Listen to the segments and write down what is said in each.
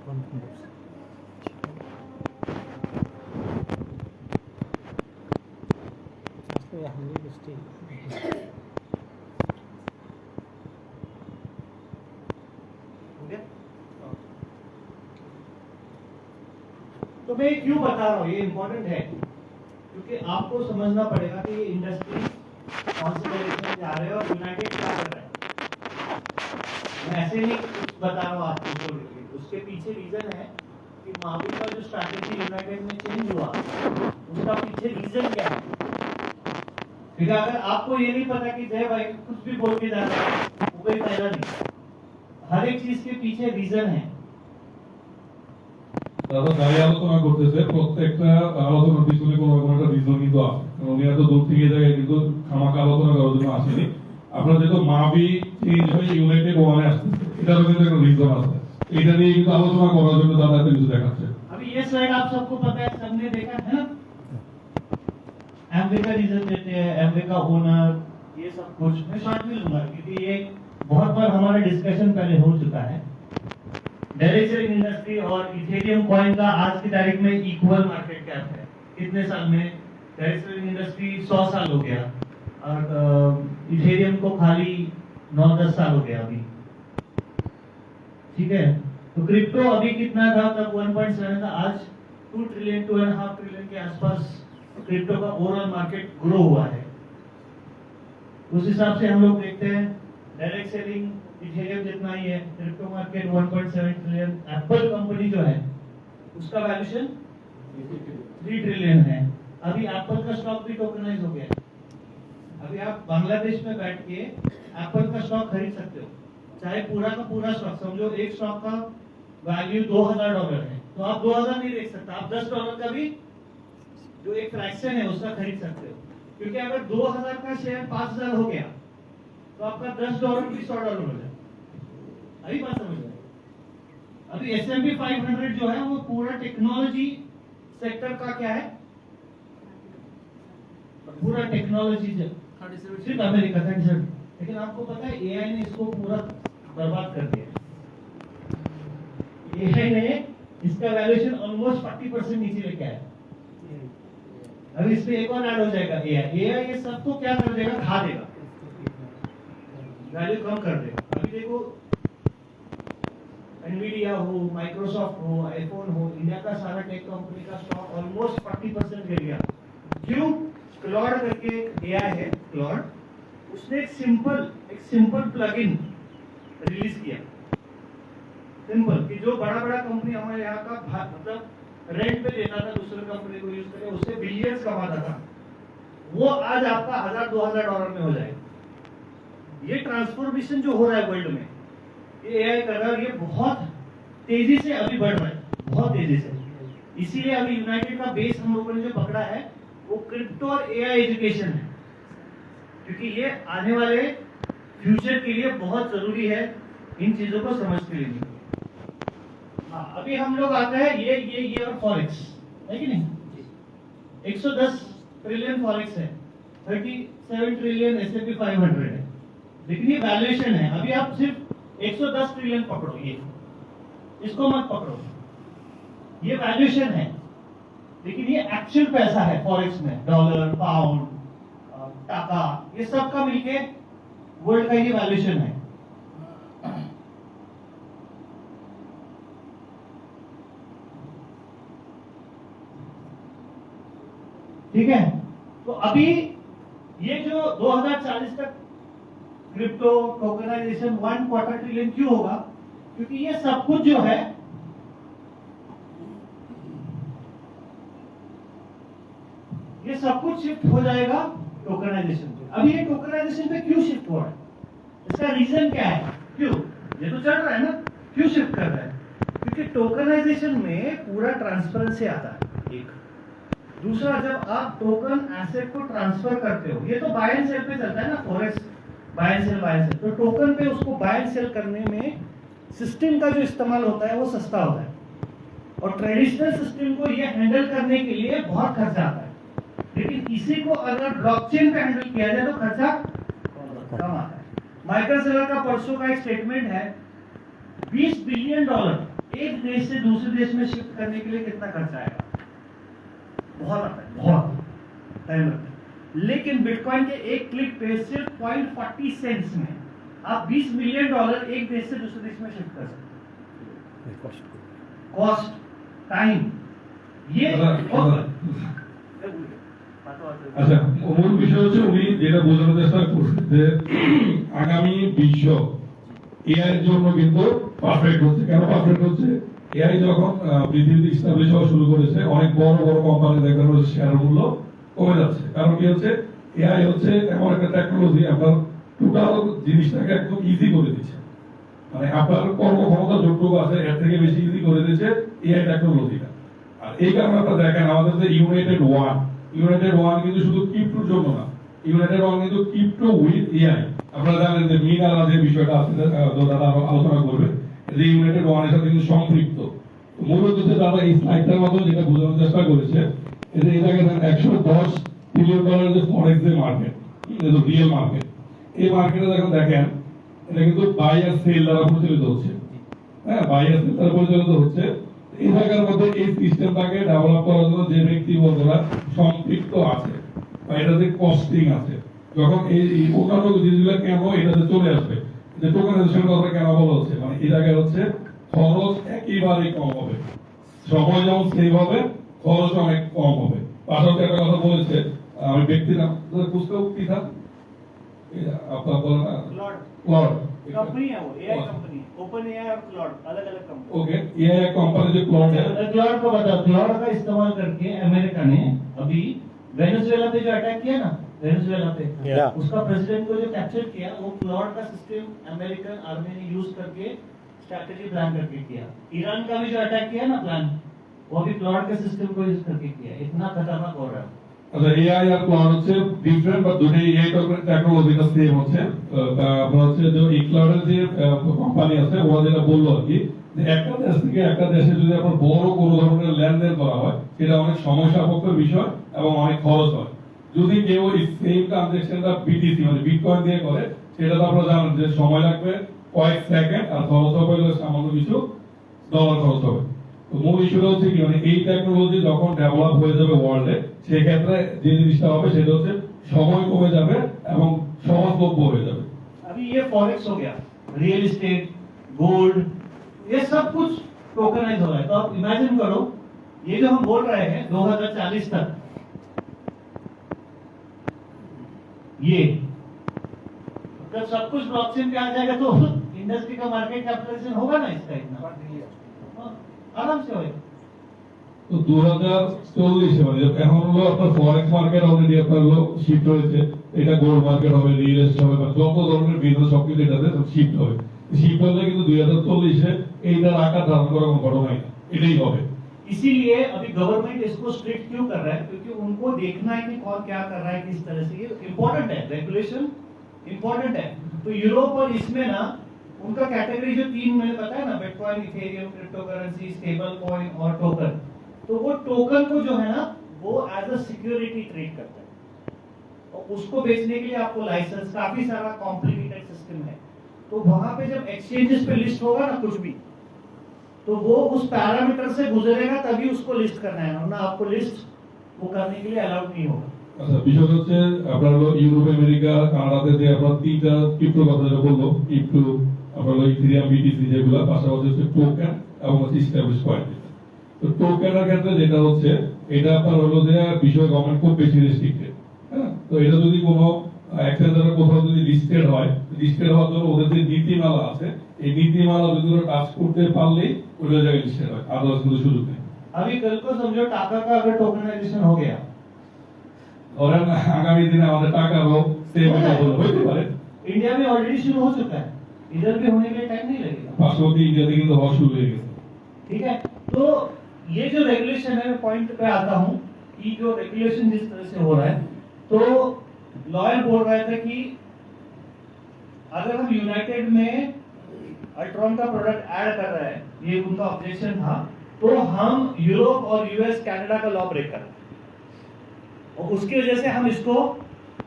तो मैं क्यों बता रहा हूँ, ये इंपॉर्टेंट है क्योंकि आपको समझना पड़ेगा कि ये इंडस्ट्री कौन से डायरेक्शन में जा रहे हैं और यूनाइटेड क्या कर रहा है। मैं ऐसे नहीं कुछ बता रहा हूँ आपको, उसके पीछे रीजन है कि मावी का जो स्ट्रैटेजी यूनाइटेड में चेंज हुआ उसका पीछे रीजन क्या है। क्योंकि अगर आपको ये नहीं पता कि जय भाई कुछ भी बोल के जा रहा है वो कोई फायदा नहीं। हर एक चीज के पीछे रीजन है। দাদা যাই আলোচনা করতেছে প্রত্যেকটা আলোচনার পিছনে কোনো রকম একটা রিজন কিন্তু আছে। উনি এত দূর থেকে যায় কিন্তু খামাখা আলোচনা করার জন্য আসেনি। আপনারা যেহেতু মাবি চেঞ্জ হয়ে ইউনাইটেড ওয়ানে আসতেছে, এটারও কিন্তু একটা রিজন আছে। এটা নিয়ে কিন্তু আলোচনা করার জন্য দাদা একটা কিছু দেখাচ্ছে। अभी ये स्लाइड आप सबको पता है, सबने देखा है ना। एमवे का रीजन देते हैं, एमवे का ओनर, ये सब कुछ मैं शॉर्ट में लूंगा क्योंकि ये बहुत बार हमारा डिस्कशन पहले हो चुका है। डायरेक्ट सेलिंग इंडस्ट्री और इथेरियम कॉइन का आज की तारीख में इक्वल मार्केट कैप है। कितने साल में? डायरेक्ट सेलिंग इंडस्ट्री 100 साल हो गया और इथेरियम को खाली 9-10 साल हो गया अभी। ठीक है, तो क्रिप्टो अभी कितना था तब 1.7 था, आज 2 ट्रिलियन 2.5 ट्रिलियन के आसपास क्रिप्टो का ओवरऑल मार्केट ग्रो हुआ है। उस हिसाब से हम लोग देखते हैं डायरेक्ट सेलिंग इथेरियम जितना ही है, crypto market 1.7 trillion. Apple company जो है उसका वैल्यूएशन 3 ट्रिलियन है। अभी एप्पल का स्टॉक भी टोकनाइज हो गया है। अभी आप बांग्लादेश में बैठ के एप्पल का स्टॉक खरीद सकते हो, चाहे पूरा का पूरा स्टॉक। समझो एक स्टॉक का वैल्यू $2000 है तो आप 2000 नहीं देख सकते, आप $10 का भी जो एक फ्रैक्शन है उसका खरीद सकते हो। क्योंकि अगर 2000 का शेयर 5000 हो गया तो आपका $10 भी $100 हो जाए। अभी बात समझ रहे? अभी S&P 500 जो है वो पूरा टेक्नोलॉजी सेक्टर का क्या है, पूरा टेक्नोलॉजी सिर्फ अमेरिका 37। लेकिन आपको पता है एआई ने इसको पूरा बर्बाद कर दिया। एआई ने इसका वैल्यूएशन ऑलमोस्ट 40% नीचे लेके आया। अभी इसमें एक और ऐड हो जाएगा एआई। एआई ये सबको क्या कर देगा, खा देगा, वैल्यू कम कर देगा। अभी देखो एनवीडिया हो, माइक्रोसॉफ्ट हो, आईफोन हो, इंडिया का सारा टेक कंपनी का स्टॉक ऑलमोस्ट 40% गिर गया। क्यों? क्लॉड करके एआई है क्लॉड, उसने एक सिंपल प्लगइन रिलीज किया। सिंपल कि जो बड़ा कंपनी हमारे यहाँ का मतलब रेंट पे देता था दूसरे कंपनी को यूज करके, उससे बिलियंस कमाता था, वो आज आपका $1000-2000 में हो जाएगा। ये ट्रांसफॉर्मेशन जो हो रहा है वर्ल्ड में, ये एआई कर रहा है, ये बहुत तेजी से अभी बढ़ रहा है, बहुत तेजी से। इसीलिए अभी यूनाइटेड का बेस हम लोगों ने जो पकड़ा है वो क्रिप्टो और एआई एजुकेशन है, क्योंकि ये आने वाले फ्यूचर के लिए बहुत जरूरी है इन चीजों को समझ के लिए। हाँ, अभी हम लोग आते हैं ये और फॉरेक्स है कि नहीं। 110 ट्रिलियन फॉरेक्स है, 37 ट्रिलियन S&P 500 है, लेकिन ये वैल्यूएशन है। अभी आप सिर्फ 110 ट्रिलियन पकड़ो, ये इसको मत पकड़ो, ये वैल्यूएशन है, लेकिन ये एक्चुअल पैसा है फॉरेक्स में। डॉलर, पाउंड, टाका, ये सब का मिलके वर्ल्ड का ये वैल्यूएशन है। ठीक है, तो अभी ये जो 2040 तक क्रिप्टो टोकनाइजेशन 1/4 ट्रिलियन क्यों होगा? क्योंकि ये सब कुछ जो है ये सब कुछ शिफ्ट हो जाएगा टोकनाइजेशन पे। अभी ये टोकनाइजेशन पे क्यों शिफ्ट हो रहा है, इसका रीजन क्या है? क्यों? ये तो चल रहा है ना, क्यों शिफ्ट कर रहा है? क्योंकि टोकनाइजेशन में पूरा ट्रांसपेरेंसी आता है, एक। दूसरा, जब आप टोकन एसेट को ट्रांसफर करते हो, ये तो बाय एंड सेल पे चलता है ना, फॉरेक्स बाय एंड सेल। तो टोकन पे उसको बाय एंड सेल करने में सिस्टम का जो इस्तेमाल होता है वो सस्ता होता है, और ट्रेडिशनल सिस्टम को ये हैंडल करने के लिए बहुत खर्चा आता है। लेकिन इसी को अगर ब्लॉकचेन पे हैंडल किया जाए तो खर्चा कम आता है। माइकल सेलर का परसों का एक स्टेटमेंट है, $20 बिलियन एक देश से दूसरे देश में शिफ्ट करने के लिए कितना खर्चा आएगा? बहुत आता है, बहुत टाइम लगता है। लेकिन बिटकॉइन के एक क्लिक पे सिर्फ 0.40 सेंट्स में आप $20 मिलियन एक देश से दूसरे देश में शिफ्ट कर सकते हैं। कॉस्ट, टाइम, ये আচ্ছা, মূল বিষয় হচ্ছে উনি যেটা বোঝানোর চেষ্টা করছেন যে আগামী বিশ্ব এআই এর জন্য কিন্তু পারফেক্ট হচ্ছে। কেন পারফেক্ট হচ্ছে? এআই যখন পৃথিবীতে ইস্টাবলিশ হওয়া শুরু করেছে, অনেক বড় বড় কোম্পানি দেখানো শেয়ার মূল্য কমে যাচ্ছে। কারণ কি হচ্ছে? এআই হচ্ছে এমন একটা টেকনোলজি আপনার টোটাল জিনিসটাকে একদম ইজি করে দিচ্ছে। মানে আপনার কর্মক্ষমতা যতটুকু আছে এর থেকে বেশি ইজি করে দিচ্ছে এআই টেকনোলজিটা। আর এই কারণে আপনারা দেখেন আমাদের যে ইউনাইটেড ওয়ান কিন্তু শুধু ক্রিপ্টোর জন্য না, ইউনাইটেড ওয়ান কিন্তু ক্রিপ্টো উইথ এআই। আপনারা জানেন যে মিনারা যে বিষয়টা আছে যারা আলোচনা করবে, যে ইউনাইটেড ওয়ানের সাথে কিন্তু সম্পৃক্ত। মূলত হচ্ছে তারা এই স্লাইডটার মাধ্যমে যেটা বোঝানোর চেষ্টা করেছে, এই যে এটাকে $110 বিলিয়ন যে ফরেক্স যে মার্কেট, এই যে রিয়েল মার্কেট, এই মার্কেটে যখন দেখেন এটা কিন্তু বাই আর সেল দ্বারা পরিচালিত হচ্ছে। হ্যাঁ, বাই আর সেল দ্বারা পরিচালিত হচ্ছে। এই জায়গার মধ্যে এই সিস্টেমটাকে ডেভেলপ করার জন্য যে ব্যক্তিবর্গরা সম্পৃক্ত আছে বা এটাতে কস্টিং আছে, যখন এই অন্যান্য জিনিসগুলো কেন এটাতে চলে আসবে, যে টোকেনাইজেশন কথা কেন বলা হচ্ছে, মানে এই জায়গায় হচ্ছে খরচ একেবারেই কম হবে, সময় যেমন সেভ হবে, খরচ অনেক কম হবে। পাশাপাশি একটা কথা বলেছে, আমি ব্যক্তি নাম পুস্তক কি থাক আপনার বলেন না, ক্লড कंपनी है, वो एआई कंपनी, ओपन एआई और क्लाउड अलग-अलग कंपनी। ओके, ये एक कंपनी जो क्लाउड है, क्लाउड को बताओ। क्लाउड का इस्तेमाल करके अमेरिका ने अभी वेनेजुएला पे जो अटैक किया ना, वेनेजुएला पे, उसका प्रेसिडेंट को जो कैप्चर किया, वो क्लाउड का सिस्टम अमेरिकन आर्मी ने यूज करके स्ट्रैटेजी प्लान करके किया। ईरान का भी जो अटैक किया ना प्लान, वो भी क्लाउड के सिस्टम को यूज करके किया। इतना खतरनाक हो रहा है। আচ্ছা, এআই আর ক্লাউড হচ্ছে ডিফারেন্ট, বাট দুটোই এআই টেকনোলজিটা সেম হচ্ছে। আপনার হচ্ছে যে এই ক্লাউডের যে কোম্পানি আছে ওরা যেটা বললো আর কি, যে একটা দেশ থেকে একটা দেশে যদি আপনার বড় কোনো ধরনের লেনদেন করা হয়, সেটা অনেক সময় সাপেক্ষ বিষয় এবং অনেক খরচ হয়। যদি কেউ এই সেম ট্রানজাকশনটা বিটিসি মানে বিটকয়েন দিয়ে করে, সেটা তো আপনারা জানেন যে সময় লাগবে কয়েক সেকেন্ড, আর খরচ হবে সামান্য কিছু ডলার খরচ হবে। তো মূল ইস্যুটা হচ্ছে কি, মানে এই টেকনোলজি যখন ডেভেলপ হয়ে যাবে ওয়ার্ল্ডে, সেক্ষেত্রে যে জিনিসটা হবে সেটা হচ্ছে সময় কমে যাবে এবং সহজলভ্য হয়ে যাবে। अभी ये फॉरेक्स हो गया, रियल एस्टेट, गोल्ड, ये सब कुछ टोकनाइज हो रहा है। तो आप इमेजिन करो, ये जो हम बोल रहे हैं 2040 तक, ये जब सब कुछ ब्लॉकचेन पे आ जाएगा तो इंडस्ट्री का मार्केट कैपिटलाइजेशन होगा ना इसका इतना, आराम से होगा। তো 2040 মানে এখন হলো আপনার ফরেক্স মার্কেট অলরেডি আপনার হলো শিফট হয়েছে, এটা গোল্ড মার্কেট হবে, রিয়েল এস্টেট হবে, বা যত ধরনের বিজনেস সবকিছু এটাতে শিফট হবে। শিফট হলে কিন্তু 2040 এইটার আকার ধারণ করার কোনো ঘটনাই না, এটাই হবে। इसीलिए अभी गवर्नमेंट इसको स्ट्रिक्ट क्यों कर रहा है? क्योंकि उनको देखना है कि कौन क्या कर रहा है, किस तरह से। ये इम्पोर्टेंट है, रेगुलेशन इम्पोर्टेंट है। तो यूरोप और इसमें ना उनका कैटेगरी जो 3 मैंने बताया ना, bitcoin, Ethereum, crypto currency, stable coin और टोकन, तो वो टोकन को जो है ना वो एज अ सिक्योरिटी ट्रीट करता है, और उसको बेचने के लिए आपको लाइसेंस, काफी सारा कॉम्प्लिकेटेड सिस्टम है। तो वहां पे जब एक्सचेंजेस पे लिस्ट होगा ना कुछ भी, तो वो उस पैरामीटर से गुजरेगा तभी उसको लिस्ट करना है, वरना आपको लिस्ट वो करने के लिए अलाउड नहीं होगा। আচ্ছা, বিষয় হচ্ছে আপনার হলো ইউরোপ, আমেরিকা, কানাডাতে যে আপনার তিনটা ক্রিপ্টো কথা যেটা বললো, ক্রিপ্টো, আপনার হলো ইথেরিয়াম, বিটিসি যেগুলা, পাশাপাশি হচ্ছে টোকেন এবং হচ্ছে এস্টাবলিশ কয়েন। তো টোকেনের ক্ষেত্রে যেটা হচ্ছে, এটা আপনার হলো যে বিষয় গভর্নমেন্ট খুব বেশি রেস্ট্রিক্টেড। হ্যাঁ, তো এটা যদি কোনো এক্সচেঞ্জারে কোথাও যদি লিস্টেড হয়, লিস্টেড হওয়ার জন্য ওদের যে নীতিমালা আছে, এই নীতিমালা যদি ওরা টাচ করতে পারলেই ওই জায়গায় লিস্টেড হয়, আদার্স কোনো সুযোগ নেই। अभी कल को समझो टाका का अगर टोकनाइजेशन हो गया, ধরেন আগামী দিনে আমাদের টাকারও সেম হতে পারে। इंडिया में ऑलरेडी शुरू हो चुका है, इधर भी होने के लिए टाइम नहीं लगेगा। পাশাপাশি ইন্ডিয়াতে কিন্তু হওয়া শুরু হয়ে গেছে। ठीक है, तो ये जो रेगुलेशन है, मैं पॉइंट पे आता हूँ कि जो रेगुलेशन जिस तरह से हो रहा है, तो लॉयर बोल रहे थे कि अगर हम यूनाइटेड में अल्ट्रॉन का प्रोडक्ट ऐड कर रहे हैं, ये उनका ऑब्जेक्शन था, तो हम यूरोप और यूएस कनाडा का लॉ ब्रेक कर रहे हैं, और उसकी वजह से हम इसको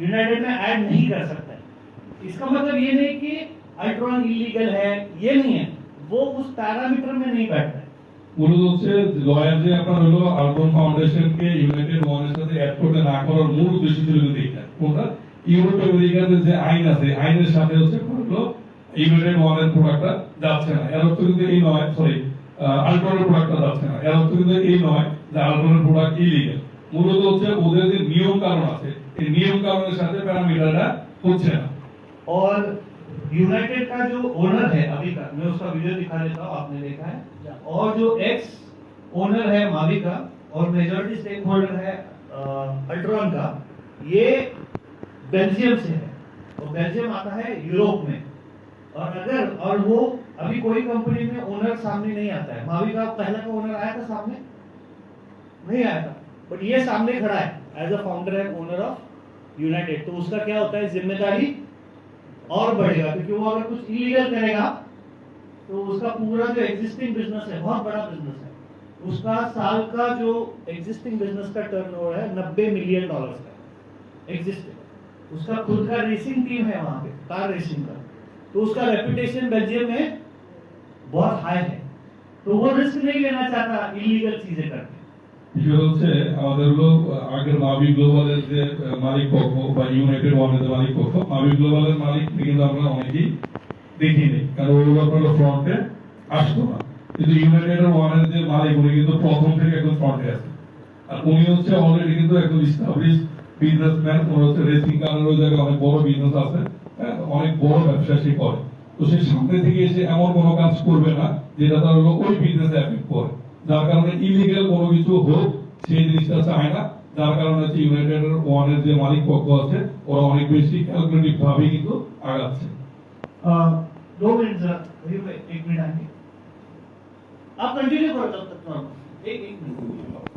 यूनाइटेड में ऐड नहीं कर सकते। इसका मतलब ये नहीं कि अल्ट्रॉन इलीगल है, ये नहीं है। वो उस पैरामीटर में नहीं बैठता है। মূলত হচ্ছে লয়ার যে আপনার হলো আরবান ফাউন্ডেশনকে ইউনাইটেড ওয়ানের সাথে অ্যাড করতে না করার মূল উদ্দেশ্য ছিল কিন্তু এটা কোনটা ইউরোপ আমেরিকাতে যে আইন আছে আইনের সাথে হচ্ছে হলো ইউনাইটেড ওয়ানের প্রোডাক্টটা যাচ্ছে না এর অর্থ কিন্তু এই নয় সরি আলট্রানের প্রোডাক্টটা যাচ্ছে না এর অর্থ কিন্তু এই নয় যে আলট্রানের প্রোডাক্ট ইলিগাল মূলত হচ্ছে ওদের যে নিয়ম কানুন আছে এই নিয়ম কানুনের সাথে প্যারামিটারটা হচ্ছে না और यूनाइटेड का जो ओनर है अभी का, मैं उसका वीडियो दिखा देता हूँ, आपने देखा है, और जो एक्स ओनर है मावी का और मेजॉरिटी स्टेक होल्डर है अल्ट्रॉन का, ये बेल्जियम से है और बेल्जियम आता है यूरोप में। और वो अभी कोई कंपनी में ओनर सामने नहीं आता है। मावी का पहला का ओनर आया था सामने, नहीं आया था, बट ये सामने खड़ा है as a founder and owner of United. तो उसका क्या होता है, जिम्मेदारी और बढ़ेगा, क्योंकि वो अगर कुछ इलीगल करेगा तो उसका पूरा जो एग्जिस्टिंग बिजनेस है, बहुत बड़ा बिजनेस है, उसका साल का जो एग्जिस्टिंग बिजनेस का टर्नओवर है $90 मिलियन का एग्जिस्टिंग। उसका खुद का रेसिंग टीम है वहां पे, कार रेसिंग का, तो उसका रेपुटेशन बेल्जियम में बहुत हाई है, तो वो रिस्क नहीं लेना चाहता इलीगल चीजें करके। বিষয় হচ্ছে আমাদের হলো আগের মাভি গ্লোবালের যে মালিক পক্ষ বা ইউনাইটেড ওয়ানের যে মালিক পক্ষ মাভি গ্লোবালের মালিক কিন্তু আমরা অনেকেই দেখিনি কারণ ওগুলো আপনার ফ্রন্টে আসতো না কিন্তু ইউনাইটেড ওয়ানের যে মালিক উনি কিন্তু প্রথম থেকে একদম ফ্রন্টে আছে আর উনি হচ্ছে অলরেডি কিন্তু একদম ইস্টাবলিশ বিজনেসম্যান ওনার হচ্ছে রেসিং কারের ওই জায়গায় অনেক বড় বিজনেস আছে অনেক বড় ব্যবসা সে করে তো সে সামনে থেকে এসে এমন কোনো কাজ করবে না যেটা তার হলো ওই বিজনেসে এফেক্ট করে যার কারণে ইলিগাল কোনো কিছু হোক সেই জিনিসটা চায় না যার কারণে হচ্ছে ইউনাইটেড ওয়ানের যে মালিক পক্ষ আছে ওরা অনেক বেশি ক্যালকুলেটিভ ভাবে কিন্তু আগাচ্ছে 2 मिनट सर, 1 मिनट आएंगे, आप कंटिन्यू करो तब तक। एक मिनट